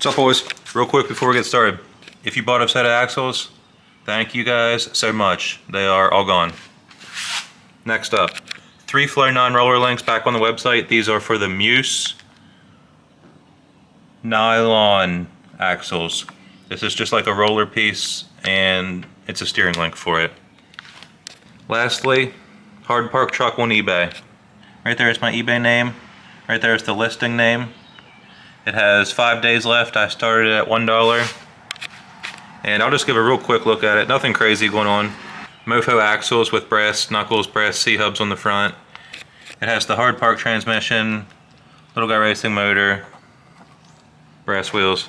What's up, boys? Real quick before we get started, if you bought a set of axles, thank you guys so much. They are all gone. Next up, 3 Flow 9 roller links back on the website. These are for the Meus nylon axles. This is just like a roller piece and it's a steering link for it. Lastly, hard park truck on eBay. Right there is my eBay name. Right there is the listing name. It has 5 days left. I started at $1. And I'll just give a real quick look at it. Nothing crazy going on. Mofo axles with brass knuckles, brass C-hubs on the front. It has the hard park transmission, little guy racing motor, brass wheels.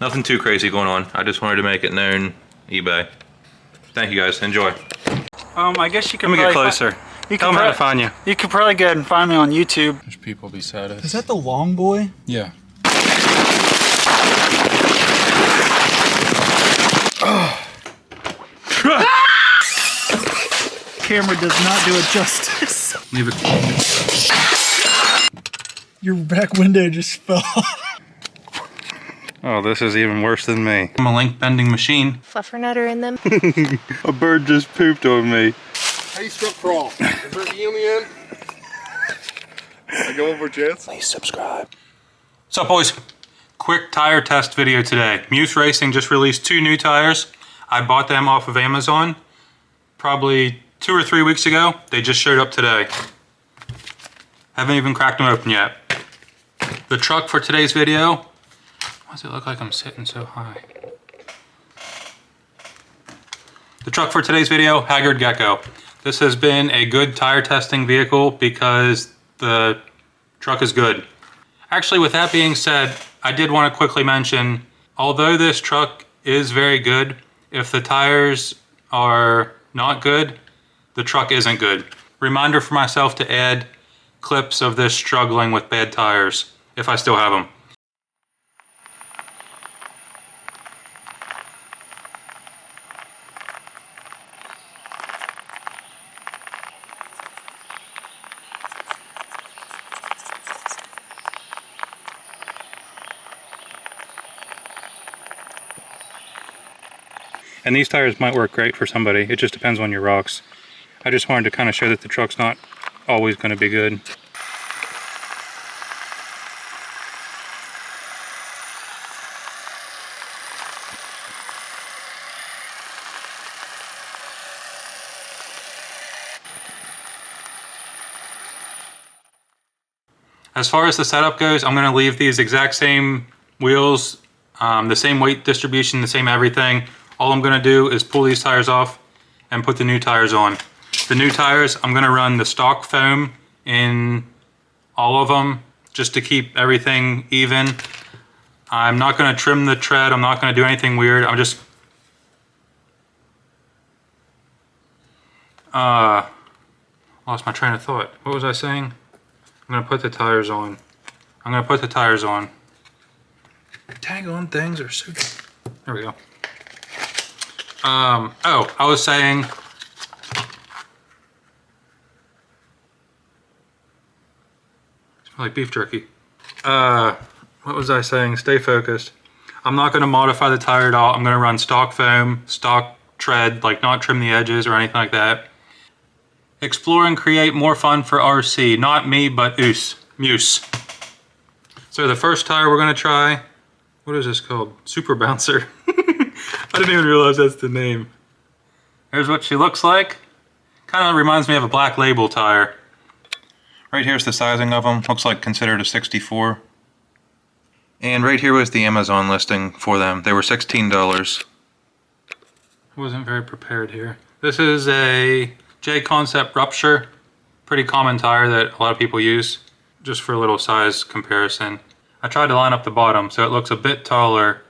Nothing too crazy going on. I just wanted to make it known. eBay. Thank you guys. Enjoy. I guess you can. Let me get closer. Tell them how to find you. You could probably go ahead and find me on YouTube. There's people beside us. Is that the long boy? Yeah. Camera does not do it justice. Leave it. Your back window just fell. Oh, this is even worse than me. I'm a link bending machine. Fluffernutter in them. A bird just pooped on me. How do you spell crawl? Is there an E on the end? I go over chance. Please subscribe. What's up, boys? Quick tire test video today. Meus Racing just released 2 new tires. I bought them off of Amazon probably 2 or 3 weeks ago. They just showed up today. Haven't even cracked them open yet. The truck for today's video. Why does it look like I'm sitting so high? The truck for today's video, Haggard Gecko. This has been a good tire testing vehicle because the truck is good. Actually, with that being said, I did want to quickly mention, although this truck is very good, if the tires are not good, the truck isn't good. Reminder for myself to add clips of this struggling with bad tires, if I still have them. And these tires might work great for somebody. It just depends on your rocks. I just wanted to kind of show that the truck's not always going to be good. As far as the setup goes, I'm going to leave these exact same wheels, the same weight distribution, the same everything. All I'm going to do is pull these tires off and put the new tires on. The new tires, I'm going to run the stock foam in all of them just to keep everything even. I'm not going to trim the tread. I'm not going to do anything weird. I'm just... lost my train of thought. What was I saying? I'm going to put the tires on. I'm going to put the tires on. Tag on things are so... There we go. Oh, I was saying... It's like beef jerky. What was I saying? Stay focused. I'm not going to modify the tire at all. I'm going to run stock foam, stock tread, like not trim the edges or anything like that. Explore and create more fun for RC. Not me, but Meus. So the first tire we're going to try, what is this called? Super Bouncer. I didn't even realize that's the name. Here's what she looks like. Kind of reminds me of a Black Label tire. Right here's the sizing of them. Looks like considered a 64. And right here was the Amazon listing for them. They were $16. I wasn't very prepared here. This is a J-Concept Rupture. Pretty common tire that a lot of people use. Just for a little size comparison. I tried to line up the bottom so it looks a bit taller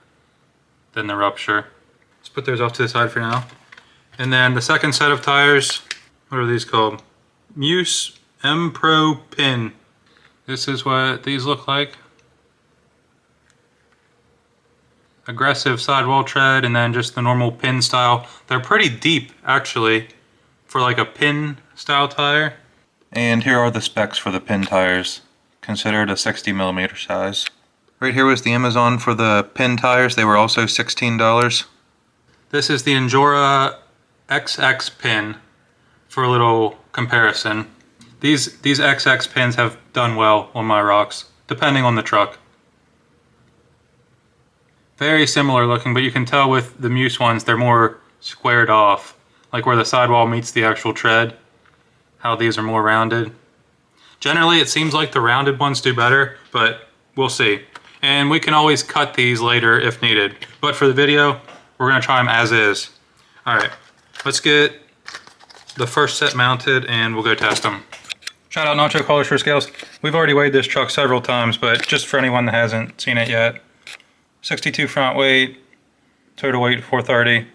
than the Rupture. Let's put those off to the side for now. And then the second set of tires, what are these called? Meus MPRO Pin. This is what these look like. Aggressive sidewall tread and then just the normal pin style. They're pretty deep actually for like a pin style tire. And here are the specs for the pin tires. Considered a 60mm size. Right here was the Amazon for the pin tires. They were also $16. This is the Injora XX pin for a little comparison. These XX pins have done well on my rocks, depending on the truck. Very similar looking, but you can tell with the Meus ones, they're more squared off, like where the sidewall meets the actual tread, how these are more rounded. Generally, it seems like the rounded ones do better, but we'll see. And we can always cut these later if needed. But for the video, we're gonna try them as is. All right, let's get the first set mounted and we'll go test them. Shout out Nacho Colors for Scales. We've already weighed this truck several times, but just for anyone that hasn't seen it yet. 62 front weight, total weight 430.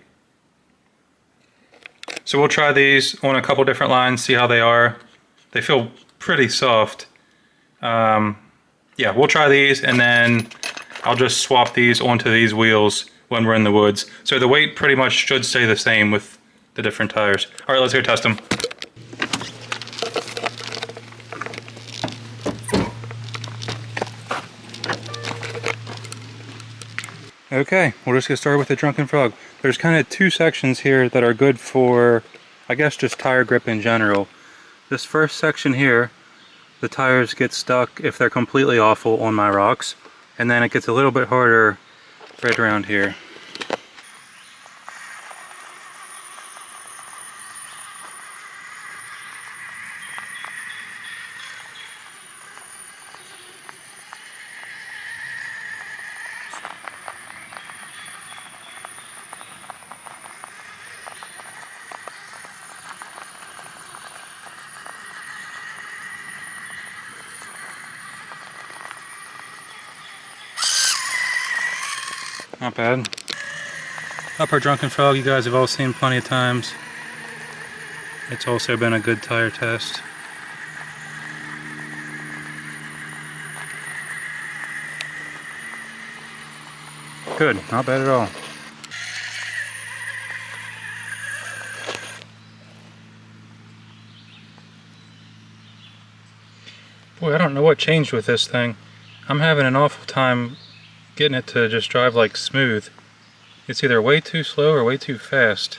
So we'll try these on a couple different lines, see how they are. They feel pretty soft. Yeah, we'll try these and then I'll just swap these onto these wheels when we're in the woods. So the weight pretty much should stay the same with the different tires. All right, let's go test them. Okay, we'll just get started with the Drunken Frog. There's kind of two sections here that are good for, I guess, just tire grip in general. This first section here, the tires get stuck if they're completely awful on my rocks, and then it gets a little bit harder right around here. Not bad. Upper Drunken Frog, you guys have all seen plenty of times. It's also been a good tire test. Good, not bad at all. Boy, I don't know what changed with this thing. I'm having an awful time getting it to just drive like smooth. It's either way too slow or way too fast.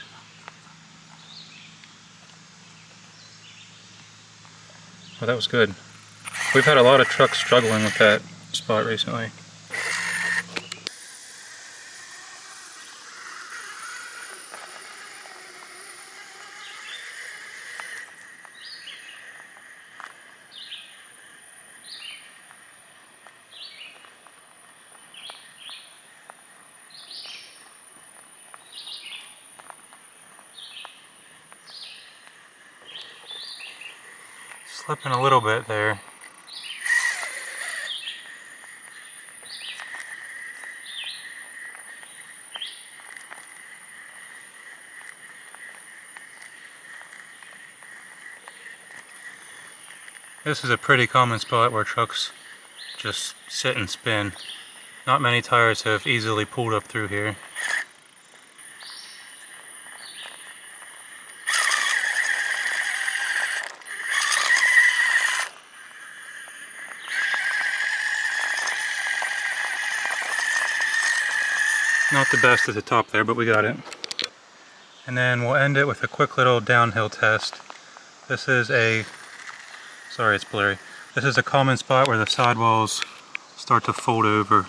Well, that was good. We've had a lot of trucks struggling with that spot recently. Slipping a little bit there. This is a pretty common spot where trucks just sit and spin. Not many tires have easily pulled up through here. Not the best at the top there, but we got it. And then we'll end it with a quick little downhill test. This is a, sorry it's blurry. This is a common spot where the sidewalls start to fold over.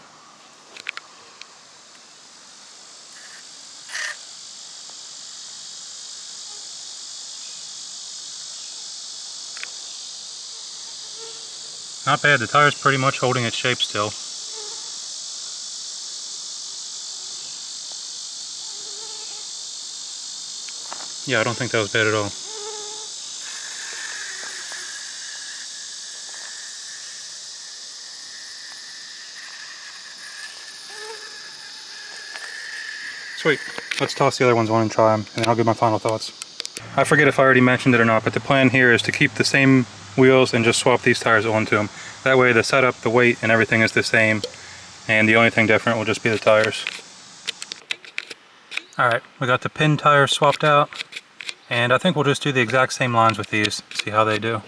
Not bad, the tire's pretty much holding its shape still. Yeah, I don't think that was bad at all. Sweet. Let's toss the other ones on and try them, and then I'll give my final thoughts. I forget if I already mentioned it or not, but the plan here is to keep the same wheels and just swap these tires onto them. That way the setup, the weight, and everything is the same, and the only thing different will just be the tires. Alright, we got the pin tires swapped out. And I think we'll just do the exact same lines with these, see how they do.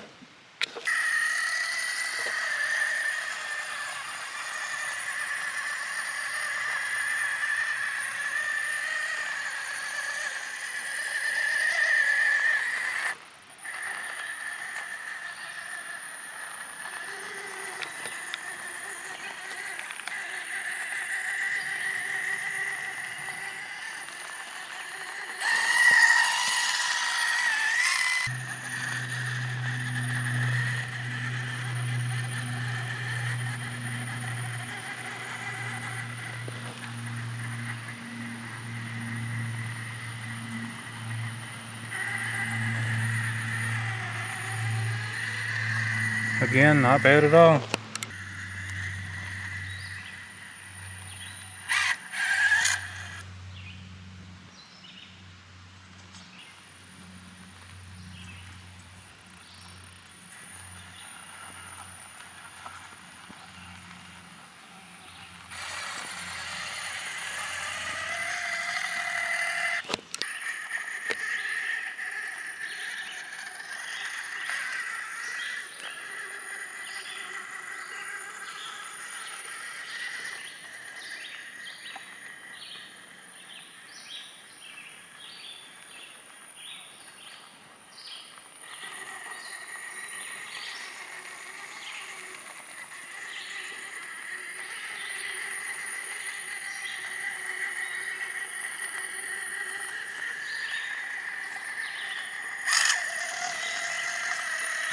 Again, not bad at all.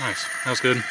Nice, that was good.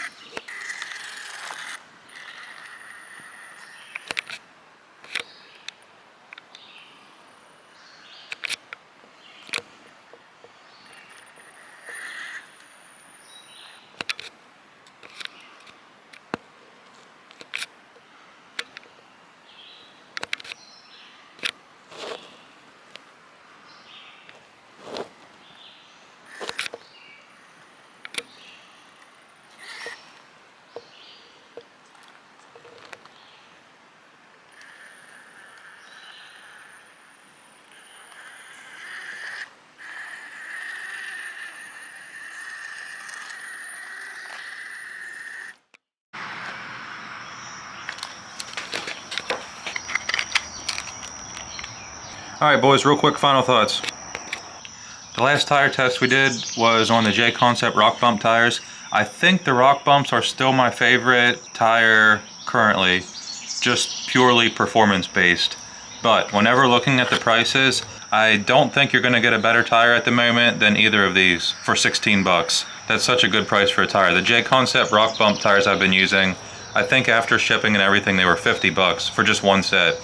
Alright boys, real quick final thoughts. The last tire test we did was on the J Concept rock bump tires. I think the rock bumps are still my favorite tire currently, just purely performance based. But whenever looking at the prices, I don't think you're going to get a better tire at the moment than either of these for 16 bucks. That's such a good price for a tire. The J Concept rock bump tires I've been using, I think after shipping and everything they were 50 bucks for just one set.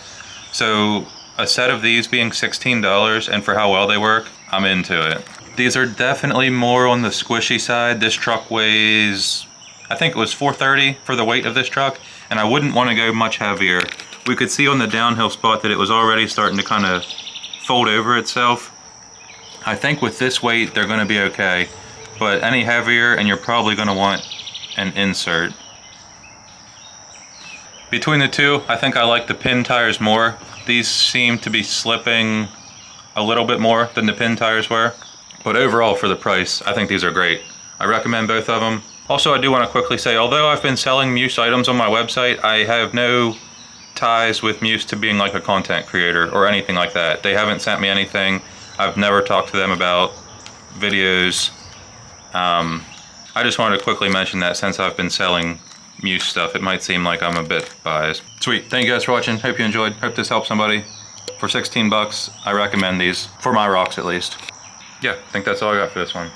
So a set of these being $16 and for how well they work, I'm into it. These are definitely more on the squishy side. This truck weighs, I think it was 430 for the weight of this truck, and I wouldn't want to go much heavier. We could see on the downhill spot that it was already starting to kind of fold over itself. I think with this weight they're going to be okay, but any heavier and you're probably going to want an insert. Between the two, I think I like the pin tires more. These seem to be slipping a little bit more than the pin tires were. But overall, for the price, I think these are great. I recommend both of them. Also, I do want to quickly say, although I've been selling Meus items on my website, I have no ties with Meus to being like a content creator or anything like that. They haven't sent me anything. I've never talked to them about videos. I just wanted to quickly mention that since I've been selling Meus stuff, it might seem like I'm a bit biased. Sweet, thank you guys for watching. Hope you enjoyed. Hope this helped somebody. For 16 bucks, I recommend these, for my rocks at least. Yeah, I think that's all I got for this one.